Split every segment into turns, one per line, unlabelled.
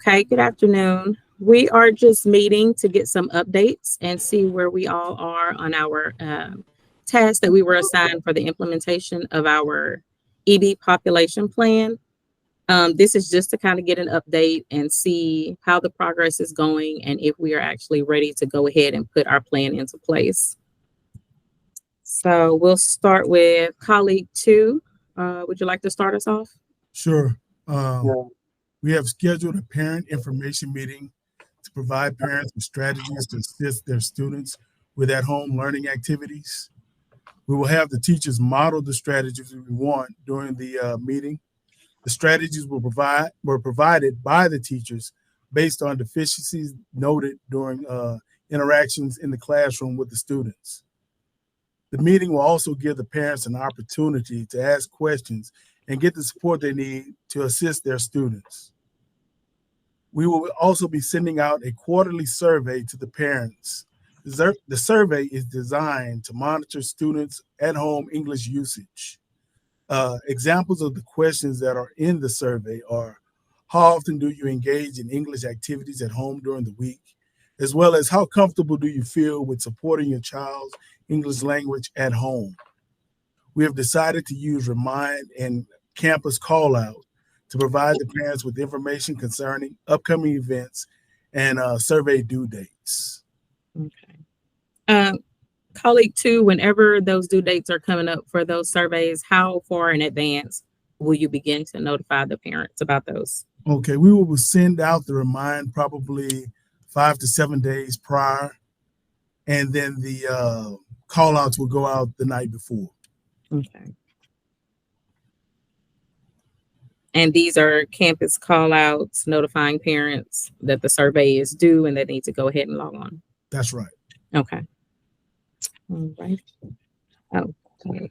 Okay, good afternoon. We are just meeting to get some updates and see where we all are on our task that we were assigned for the implementation of our EB population plan. This is just to kind of get an update and see how the progress is going and if we are actually ready to go ahead and put our plan into place. So we'll start with colleague 2. Would you like to start us off?
Sure. We have scheduled a parent information meeting to provide parents with strategies to assist their students with at-home learning activities. We will have the teachers model the strategies we want during the meeting. The strategies were provided by the teachers based on deficiencies noted during interactions in the classroom with the students. The meeting will also give the parents an opportunity to ask questions and get the support they need to assist their students. We will also be sending out a quarterly survey to the parents. The survey is designed to monitor students' at-home English usage. Examples of the questions that are in the survey are: how often do you engage in English activities at home during the week? As well as, how comfortable do you feel with supporting your child's English language at home? We have decided to use Remind and Campus Callout to provide the parents with information concerning upcoming events and survey due dates.
Okay. Colleague 2, whenever those due dates are coming up for those surveys, how far in advance will you begin to notify the parents about those?
Okay, we will send out the Remind probably 5 to 7 days prior, and then the call outs will go out the night before.
Okay. And these are campus call outs notifying parents that the survey is due and they need to go ahead and log on.
That's right.
Okay. All right. Okay.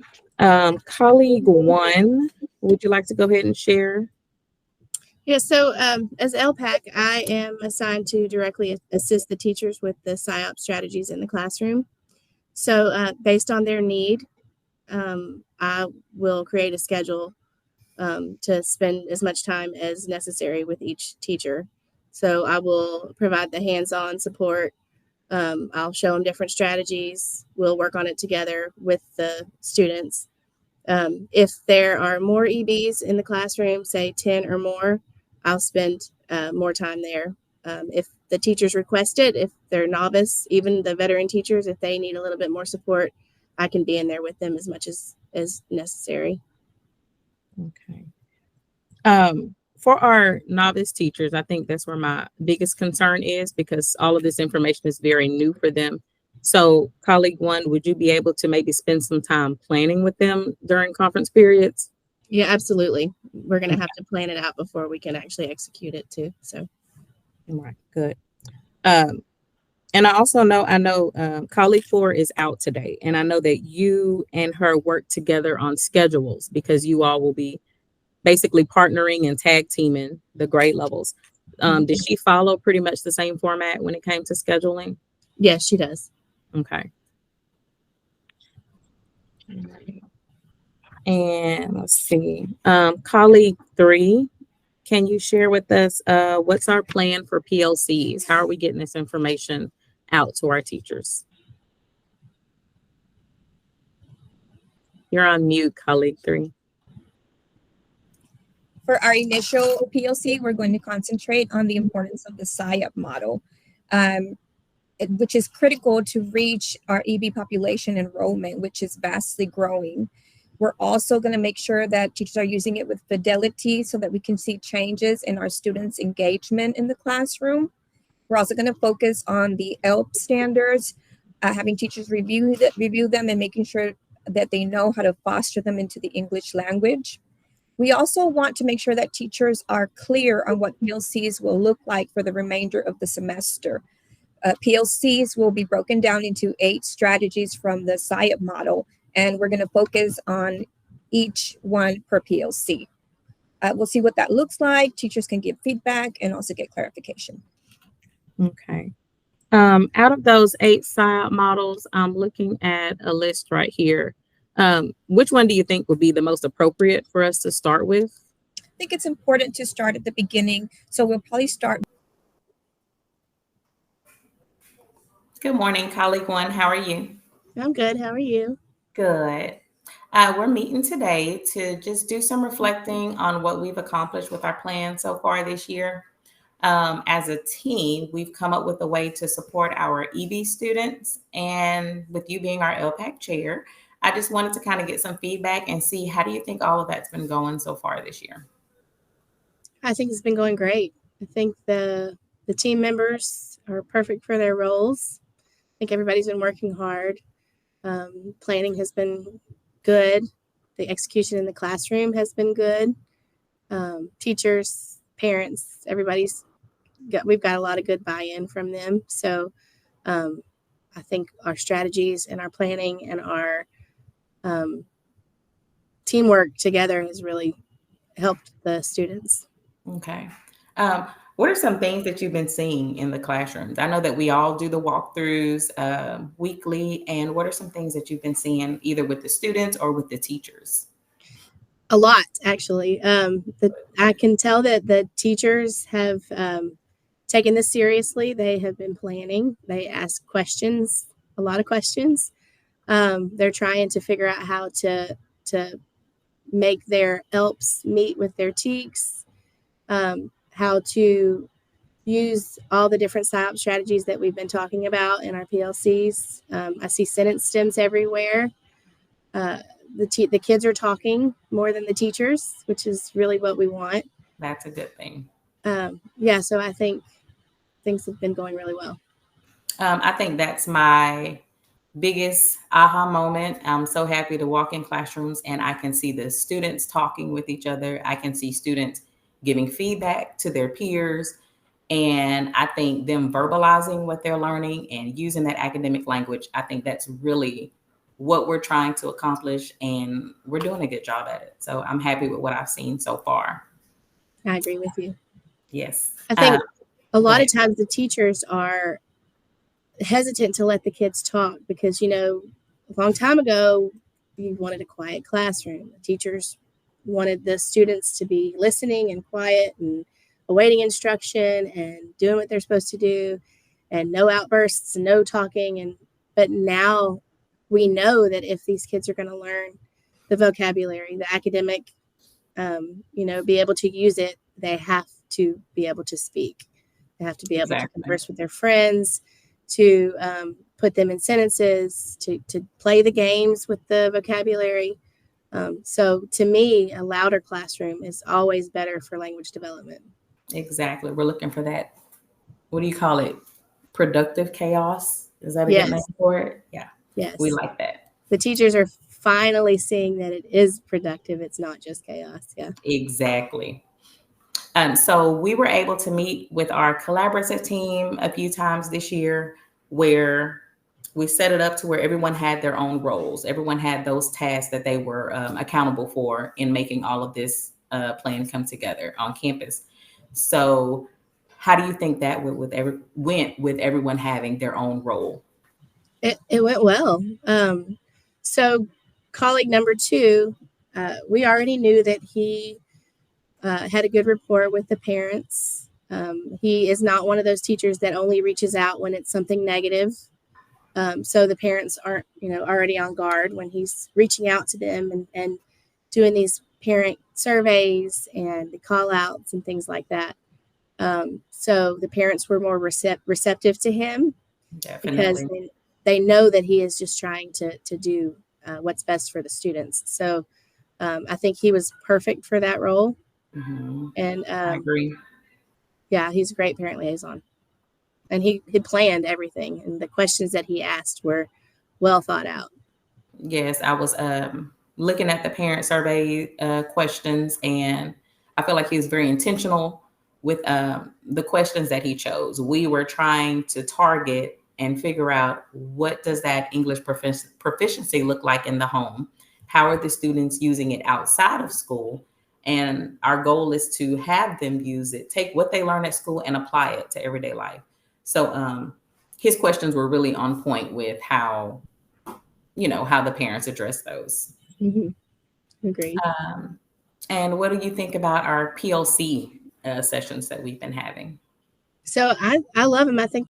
Colleague 1, would you like to go ahead and share?
Yeah, so as LPAC, I am assigned to directly assist the teachers with the SIOP strategies in the classroom. So based on their need, I will create a schedule to spend as much time as necessary with each teacher. So I will provide the hands-on support. I'll show them different strategies. We'll work on it together with the students. If there are more EBs in the classroom, say 10 or more, I'll spend more time there. If the teachers request it, if they're novice, even the veteran teachers, if they need a little bit more support, I can be in there with them as much as necessary.
Okay. For our novice teachers, I think that's where my biggest concern is, because all of this information is very new for them. So colleague 1, would you be able to maybe spend some time planning with them during conference periods?
Yeah, absolutely. We're going to have to plan it out before we can actually execute it too. So.
All right, good. And I also know colleague 4 is out today, and I know that you and her work together on schedules because you all will be basically partnering and tag teaming the grade levels. Did she follow pretty much the same format when it came to scheduling?
Yes, she does.
Okay. And let's see, colleague 3, can you share with us what's our plan for PLCs? How are we getting this information out to our teachers? You're on mute, colleague 3.
For our initial PLC, we're going to concentrate on the importance of the SIOP model, which is critical to reach our EB population enrollment, which is vastly growing. We're also going to make sure that teachers are using it with fidelity so that we can see changes in our students' engagement in the classroom. We're also going to focus on the ELP standards, having teachers review them and making sure that they know how to foster them into the English language. We also want to make sure that teachers are clear on what PLCs will look like for the remainder of the semester. PLCs will be broken down into 8 strategies from the SIOP model, and we're going to focus on each one per PLC. We'll see what that looks like. Teachers can give feedback and also get clarification.
Okay. Out of those 8 SIOP models, I'm looking at a list right here. Which one do you think would be the most appropriate for us to start with?
think it's important to start at the beginning. So we'll probably start.
Good morning, colleague one. How are you?
I'm good. How are you?
Good. We're meeting today to just do some reflecting on what we've accomplished with our plan so far this year. As a team, we've come up with a way to support our EB students. And with you being our LPAC chair, I just wanted to kind of get some feedback and see how do you think all of that's been going so far this year?
I think it's been going great. I think the team members are perfect for their roles. I think everybody's been working hard. Planning has been good. The execution in the classroom has been good. Teachers, parents, we've got a lot of good buy-in from them. So I think our strategies and our planning and our teamwork together has really helped the students.
Okay. What are some things that you've been seeing in the classrooms? I know that we all do the walkthroughs weekly. And what are some things that you've been seeing either with the students or with the teachers?
A lot, actually. I can tell that the teachers have taken this seriously. They have been planning. They ask questions, a lot of questions. They're trying to figure out how to make their ELPs meet with their TEKS, how to use all the different PSYOP strategies that we've been talking about in our PLCs. I see sentence stems everywhere. The kids are talking more than the teachers, which is really what we want.
That's a good thing.
So I think things have been going really well.
I think that's my biggest aha moment. I'm so happy to walk in classrooms and I can see the students talking with each other. I can see students giving feedback to their peers. And I think them verbalizing what they're learning and using that academic language, I think that's really what we're trying to accomplish. And we're doing a good job at it. So I'm happy with what I've seen so far.
I agree with you.
Yes.
I think a lot of times the teachers are hesitant to let the kids talk because, a long time ago, you wanted a quiet classroom. The teachers wanted the students to be listening and quiet and awaiting instruction and doing what they're supposed to do and no outbursts and no talking. But now we know that if these kids are going to learn the vocabulary, the academic, be able to use it, they have to be able to speak. They have to be able to converse with their friends, to put them in sentences, to play the games with the vocabulary. So to me, a louder classroom is always better for language development.
Exactly. We're looking for that. What do you call it? Productive chaos? Is that a
Yes.
good name for it? Yeah.
Yes.
We like that.
The teachers are finally seeing that it is productive. It's not just chaos. Yeah.
Exactly. So we were able to meet with our collaborative team a few times this year where we set it up to where everyone had their own roles. Everyone had those tasks that they were accountable for in making all of this plan come together on campus. So how do you think that went with everyone having their own role?
It went well. So colleague number 2, we already knew that he had a good rapport with the parents. He is not one of those teachers that only reaches out when it's something negative. So the parents aren't, already on guard when he's reaching out to them and doing these parent surveys and the call outs and things like that. So the parents were more receptive to him. Definitely. Because they know that he is just trying to do what's best for the students. So I think he was perfect for that role.
Mm-hmm.
And
I agree.
Yeah, he's a great parent liaison. And he planned everything. And the questions that he asked were well thought out.
Yes, I was looking at the parent survey questions, and I feel like he was very intentional with the questions that he chose. We were trying to target and figure out what does that English proficiency look like in the home? How are the students using it outside of school? And our goal is to have them use it, take what they learn at school and apply it to everyday life. So his questions were really on point with how the parents address those.
Mm-hmm. Agreed.
And what do you think about our PLC sessions that we've been having?
So I love them. I think